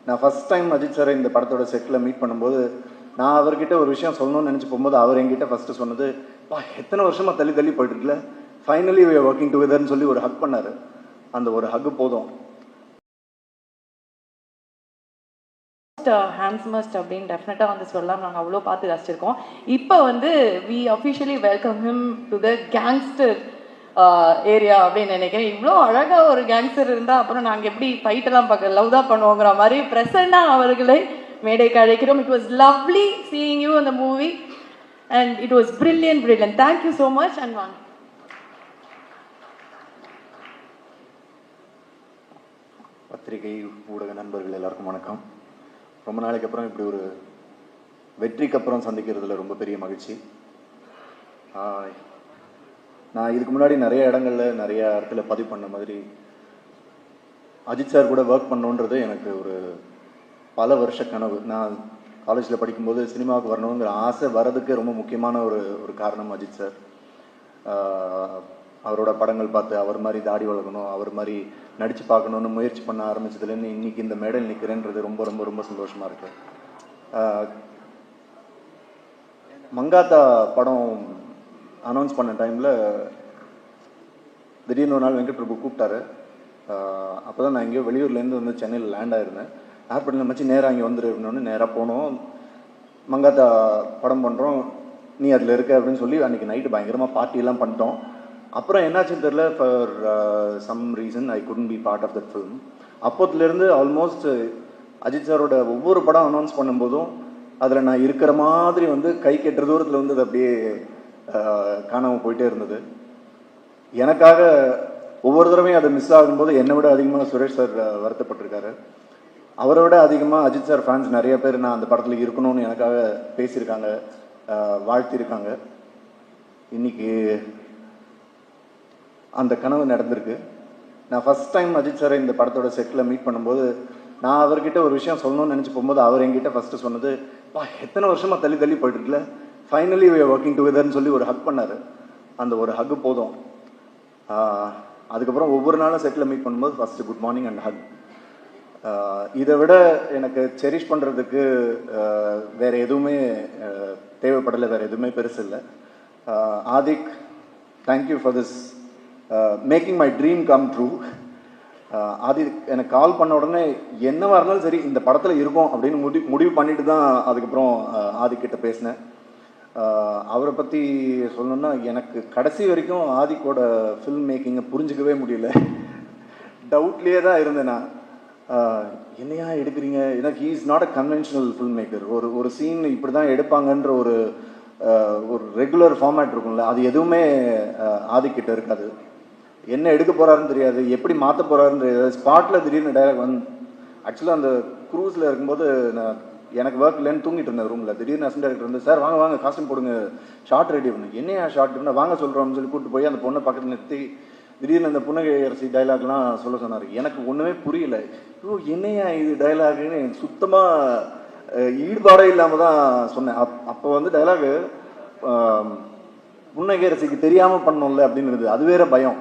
நான் first time Ajith சாரை இந்த படத்தோட செட்டில் மீட் பண்ணும்போது நான் அவர்கிட்ட ஒரு விஷயம் சொல்லணும்னு நினச்சி போகும்போது அவர் என்கிட்ட ஃபஸ்ட்டு சொன்னது, பா எத்தனை வருஷமாக தள்ளி தள்ளி போயிட்டுருக்குல, ஃபைனலி வி ஆர் ஒர்க்கிங் டுகெதர்னு சொல்லி ஒரு ஹக் பண்ணார். அந்த ஒரு ஹக் போதும். ஹேண்ட்ஸமஸ்ட் அப்படின்னு டெஃபினட்டாக வந்து சொல்லலாம். நாங்கள் அவ்வளோ பார்த்து ரசிச்சிருக்கோம். இப்போ வந்து we officially welcome him to the gangster area அப்படின்னு நினைக்கிறேன். இவ்வளோ அழகாக ஒரு கேங்ஸ்டர் இருந்தால் அப்புறம் நாங்கள் எப்படி ஃபைட்டெல்லாம் பார்க்க லவ் தான் பண்ணுவோங்கிற மாதிரி பிரசன்னா அவர்களை மேடைக்கு அழைக்கிறோம். It was lovely seeing you இந்த movie and it was brilliant. Thank you so much and வாங்க. பத்திரிகை ஊடக நண்பர்கள் எல்லாருக்கும் வணக்கம். ரொம்ப நாளைக்கு அப்புறம் இப்படி ஒரு வெற்றிக்கு அப்புறம் சந்திக்கிறதுல ரொம்ப பெரிய மகிழ்ச்சி. நான் இதுக்கு முன்னாடி நிறைய இடத்துல பதிவு பண்ண மாதிரி அஜித் சார் கூட ஒர்க் பண்ணணுன்றது எனக்கு ஒரு பல வருஷ கனவு. நான் காலேஜில் படிக்கும்போது சினிமாவுக்கு வரணுங்கிற ஆசை வரதுக்கு ரொம்ப முக்கியமான ஒரு காரணம் அஜித் சார். அவரோட படங்கள் பார்த்து அவர் மாதிரி தாடி வளர்க்கணும், அவர் மாதிரி நடித்து பார்க்கணுன்னு முயற்சி பண்ண ஆரம்பிச்சதுலேருந்து இன்றைக்கி இந்த மேடையில் நிற்கிறேன்றது ரொம்ப ரொம்ப ரொம்ப சந்தோஷமாக இருக்குது. மங்காத்தா படம் அனௌன்ஸ் பண்ண டைமில் திடீர்னு ஒரு நாள் வெங்கட் பிரபு கூப்பிட்டாரு. அப்போ தான் நான் எங்கேயோ வெளியூர்லேருந்து வந்து சென்னையில் லேண்ட் ஆகிருந்தேன். ஏர்போர்ட்டில் மச்சி நேராக இங்கே வந்துருக்கணுன்னு நேராக போனோம். மங்காத்தா படம் பண்ணுறோம், நீ அதில் இருக்க அப்படின்னு சொல்லி அன்றைக்கி நைட்டு பயங்கரமாக பார்ட்டியெல்லாம் பண்ணிட்டோம். அப்புறம் என்னாச்சுன்னு தெரில, for some reason I couldn't be part of that film. அப்போத்துலேருந்து ஆல்மோஸ்ட் அஜித் சாரோட ஒவ்வொரு படம் அனௌன்ஸ் பண்ணும்போதும் அதில் நான் இருக்கிற மாதிரி வந்து கை கெட்டுற தூரத்தில் வந்து அது அப்படியே காணாமல் போயிட்டே இருந்தது. எனக்காக ஒவ்வொரு தடவையும் அதை மிஸ் ஆகும்போது என்னை விட அதிகமாக சுரேஷ் சார் வருத்தப்பட்டிருக்காரு. அவரை விட அதிகமாக அஜித் சார் ஃபேன்ஸ் நிறைய பேர் நான் அந்த படத்தில் இருக்கணும்னு எனக்காக பேசியிருக்காங்க, வாழ்த்தியிருக்காங்க. இன்றைக்கி அந்த கனவு நடந்திருக்கு. நான் ஃபஸ்ட் டைம் அஜித் சாரை இந்த படத்தோட செட்டில் மீட் பண்ணும்போது நான் அவர்கிட்ட ஒரு விஷயம் சொல்லணும்னு நினச்சி போகும்போது அவர் என்கிட்ட ஃபஸ்ட்டு சொன்னது, பா எத்தனை வருஷமாக தள்ளி தள்ளி போயிட்டுருக்குல, ஃபைனலி வி ஆர் ஒர்க்கிங் டுகெதர்னு சொல்லி ஒரு ஹக் பண்ணார். அந்த ஒரு ஹக் போதும். அதுக்கப்புறம் ஒவ்வொரு நாளும் செட்டில் மீட் பண்ணும்போது first good morning and Haq. இதை விட எனக்கு செரிஷ் பண்ணுறதுக்கு வேறு எதுவுமே தேவைப்படலை, வேறு எதுவுமே பெருசு இல்லை. Adhik, thank you for this making my dream come true. அது எனக்கு கால் பண்ண உடனே என்னவா இருந்தாலும் சரி இந்த படத்தில் இருக்கும் அப்படின்னு முடிவு பண்ணிட்டு தான் அதுக்கப்புறம் ஆதிக்கிட்ட பேசினேன். அவரை பற்றி சொல்லணுன்னா எனக்கு கடைசி வரைக்கும் ஆதிக்கோட ஃபில்ம் மேக்கிங்கை புரிஞ்சிக்கவே முடியல. டவுட்லேயே தான் இருந்தேன் நான். என்னையா எடுக்கிறீங்க, ஏன்னா he is not a conventional film maker. ஒரு சீன் இப்படி தான் எடுப்பாங்கன்ற ஒரு ரெகுலர் ஃபார்மேட் இருக்கும்ல, அது எதுவுமே ஆதிக்கிட்ட இருக்காது. என்ன எடுக்க போகிறாருன்னு தெரியாது, எப்படி மாற்ற போகிறாருன்னு தெரியாது. ஸ்பாட்டில் திடீர்னு டைலாக் வந்து ஆக்சுவலாக அந்த க்ரூஸில் இருக்கும்போது நான் எனக்கு ஒர்க் இல்லைன்னு தூங்கிட்டு இருந்தேன் ரூமில். திடீர்னு அசிஸ்டன்ட் டைரக்டர் வந்து, சார் வாங்க வாங்க காஸ்டியூம் போடுங்க, ஷார்ட் ரெடி பண்ணு. என்னையா ஷார்ட்னா வாங்க சொல்கிறோம்னு சொல்லி கூப்பிட்டு போய் அந்த பொண்ணை பக்கத்தில் நிறுத்தி திடீர்னு அந்த புன்னகை அரசி டைலாக்லாம் சொல்ல சொன்னார். எனக்கு ஒன்றுமே புரியல. ஐயோ என்னையா இது டைலாக்னு சுத்தமாக ஈடுபாடே இல்லாமல் தான் சொன்னேன். அப்போ வந்து டைலாகு புன்னகை அரசிக்கு தெரியாமல் பண்ணோம்ல அப்படின்னு இருந்தது, அது வேற பயம்.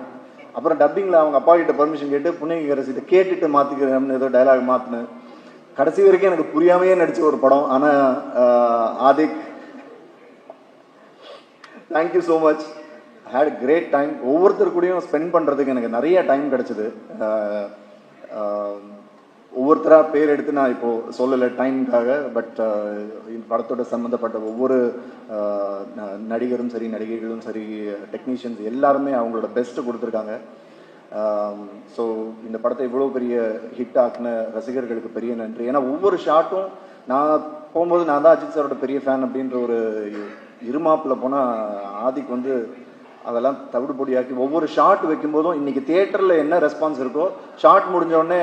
அப்புறம் டப்பிங்கில் அவங்க அப்பா கிட்ட பர்மிஷன் கேட்டு புன்னகை அரசிட்ட கேட்டுட்டு மாற்றிக்கிறேன்னு ஏதோ டைலாக் மாற்றினேன். கடைசி வரைக்கும் எனக்கு புரியாமையே நடித்த ஒரு படம். ஆனால் Adhik, thank you so much. I had great time. ஒவ்வொருத்தர் கூடயும் ஸ்பெண்ட் பண்ணுறதுக்கு எனக்கு நிறைய டைம் கிடச்சிது. ஒவ்வொருத்தராக பேர் எடுத்து நான் இப்போது சொல்லலை டைமுக்காக. பட் இந்த படத்தோட சம்மந்தப்பட்ட ஒவ்வொரு நடிகரும் சரி, நடிகைகளும் சரி, டெக்னீஷியன்ஸ் எல்லாருமே அவங்களோட பெஸ்ட்டு கொடுத்துருக்காங்க. ஸோ இந்த படத்தை இவ்வளோ பெரிய ஹிட் ஆக்கின ரசிகர்களுக்கு பெரிய நன்றி. ஏன்னா ஒவ்வொரு ஷாட்டும் நான் போகும்போது நான் தான் அஜித் சாரோட பெரிய ஃபேன் அப்படின்ற ஒரு இருமாப்பில் போனால் ஆதிக்கு வந்து அதெல்லாம் தவிடு பொடியாக்கி ஒவ்வொரு ஷாட் வைக்கும்போதும் இன்றைக்கி தியேட்டரில் என்ன ரெஸ்பான்ஸ் இருக்கோ ஷாட் முடிஞ்சோடனே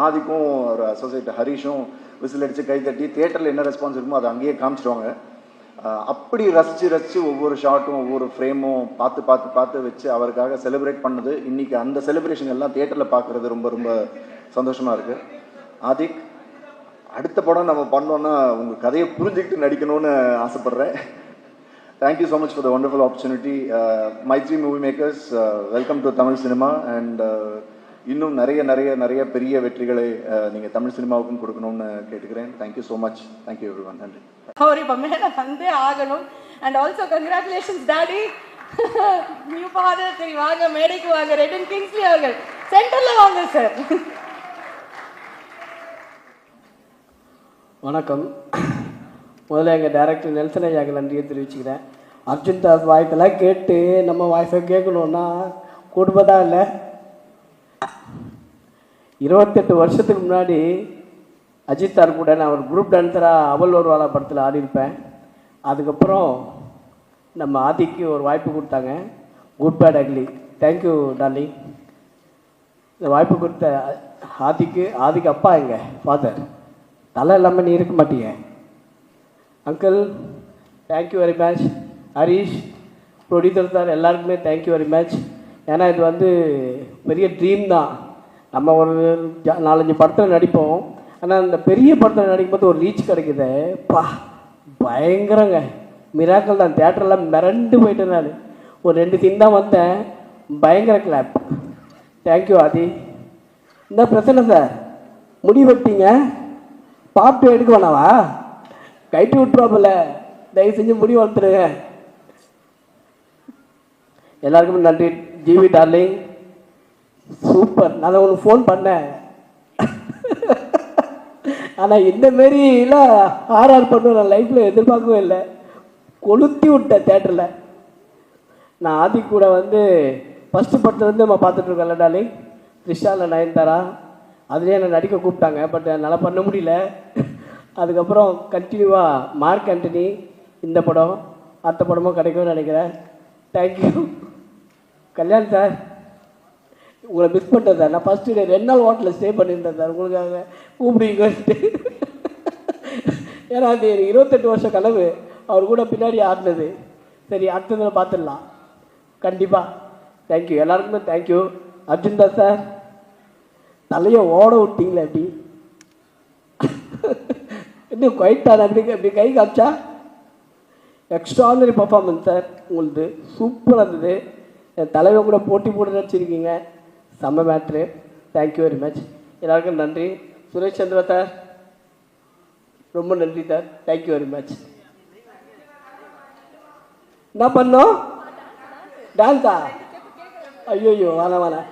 ஆதிக்கும் ஒரு அசோசியேட் ஹரிஷும் விசில் அடித்து கைத்தட்டி தியேட்டரில் என்ன ரெஸ்பான்ஸ் இருக்குமோ அதை அங்கேயே காமிச்சிடுவாங்க. அப்படி ரசித்து ஒவ்வொரு ஷாட்டும் ஒவ்வொரு ஃப்ரேமும் பார்த்து வச்சு அவருக்காக செலிப்ரேட் பண்ணது. இன்றைக்கி அந்த செலிப்ரேஷன் எல்லாம் தியேட்டரில் பார்க்குறது ரொம்ப ரொம்ப சந்தோஷமாக இருக்குது. ஆதிக், அடுத்த படம் நம்ம பண்ணோன்னா உங்கள் கதையை புரிஞ்சுக்கிட்டு நடிக்கணும்னு ஆசைப்பட்றேன். Thank you so much for the wonderful opportunity. Maitri Movie Makers, welcome to Tamil cinema. And இன்னும் நிறைய நிறைய நிறைய பெரிய வெற்றிகளை நீங்கள் தமிழ் சினிமாவுக்கும் கொடுக்கணும்னு கேட்டுக்கிறேன். Thank you so much. Thank you every one. நன்றி. அவர் இப்போ மேலே வந்தே ஆகணும். And also congratulations daddy, new father. சரி வாங்க, மேடைக்கு வாங்க. ரெட்டன் கிங்ஸ்லி அவர்கள் சென்டரில் வாங்க சார். வணக்கம். முதல்ல எங்கள் டைரக்டர் நெல்சன் ஐயாவுக்கு நன்றியை தெரிவிச்சுக்கிறேன். அர்ஜுன் தாஸ் வாய்ஸெல்லாம் கேட்டு நம்ம வாய்ஸை கேட்கணுன்னா குடும்பம் இல்லை. 28 வருஷத்துக்கு முன்னாடி அஜித் சார் கூட நான் ஒரு குரூப் டான்ஸராக அவள் ஒரு வாழா படத்தில் ஆடியிருப்பேன். அதுக்கப்புறம் நம்ம ஆதிக்கு ஒரு வாய்ப்பு கொடுத்தாங்க, good bad ugly. Thank you darling. இந்த வாய்ப்பு கொடுத்த ஆதிக்கு அப்பா எங்க ஃபாதர், தலை இல்லாமல் நீ இருக்க மாட்டீங்க uncle. Thank you very much. Harish producer sir எல்லாருக்குமே தேங்க்யூ வெரி மச். ஏன்னா இது வந்து பெரிய ட்ரீம் தான். நம்ம ஒரு 4-5 படத்தில் நடிப்போம், ஆனால் இந்த பெரிய படத்தில் நடிக்கும்போது ஒரு ரீச் கிடைக்குது. பா பயங்கரங்க, மிராக்கள் தான். தேட்டரெல்லாம் மிரண்டு போயிட்டேன் நான். ஒரு 2 சீன் தான் வந்தேன், பயங்கர கிளாப். தேங்க்யூ ஆதி. இந்த பிரச்சனை சார், முடி வெட்டிங்க, பாட்டு எடுக்க வேணாவா? கைட்டு விட்டுருவாப்பில்ல, தயவு செஞ்சு முடி வளர்த்துருங்க. எல்லாருக்குமே நன்றி. GV darling super. நான் உங்களுக்கு ஃபோன் பண்ணேன், ஆனால் இந்தமாரிலாம் ஆர்ஆர் பண்ணுவேன் நான் லைஃப்பில் எதிர்பார்க்கவே இல்லை. கொளுத்தி விட்டேன் தேட்டரில். நான் ஆதி கூட வந்து ஃபஸ்ட்டு படத்துலேருந்து நம்ம பார்த்துட்ருக்கோம்ல டார்லிங், த்ரிஷாவில் நயன்தாரா, அதுலேயே என்னை நடிக்க கூப்பிட்டாங்க. பட் என்னால் பண்ண முடியல. அதுக்கப்புறம் கண்டினியூவாக மார்க் ஆண்டனி, இந்த படம் அடுத்த படமும் கிடைக்கும்னு நினைக்கிறேன். தேங்க்யூ. கல்யாண் சார், உங்களை மிஸ் பண்ணிட்டேன் சார். நான் ஃபஸ்ட்டு 2 நாள் ஹோட்டலில் ஸ்டே பண்ணியிருந்தேன் சார், உங்களுக்காக கூப்பிடுவீங்கன்ட்டு. ஏன்னா அது 28 வருஷம் கனவு அவர் கூட பின்னாடி ஆடினது. சரி, அடுத்ததில் பார்த்துடலாம் கண்டிப்பாக. தேங்க்யூ எல்லாருக்குமே தேங்க்யூ. அர்ஜுன் தாஸ் சார், தலையை ஓட விட்டீங்களே அப்படி, இன்னும் குவைட்டான அப்படி கை காமிச்சா. எக்ஸ்ட்ரானரி பர்ஃபார்மன்ஸ் சார் உங்களுது, சூப்பராக இருந்தது. என் தலைவன் கூட போட்டி போட்டு நடிச்சிருக்கீங்க, செம்ம மேட்ரு. Thank you very much. எல்லாருக்கும் நன்றி. சுரேஷ் சந்திரா சார் ரொம்ப நன்றி சார். Thank you very much. என்ன பண்ணோம்? டான்ஸா? ஐயோ வேணாம் வேணாம்.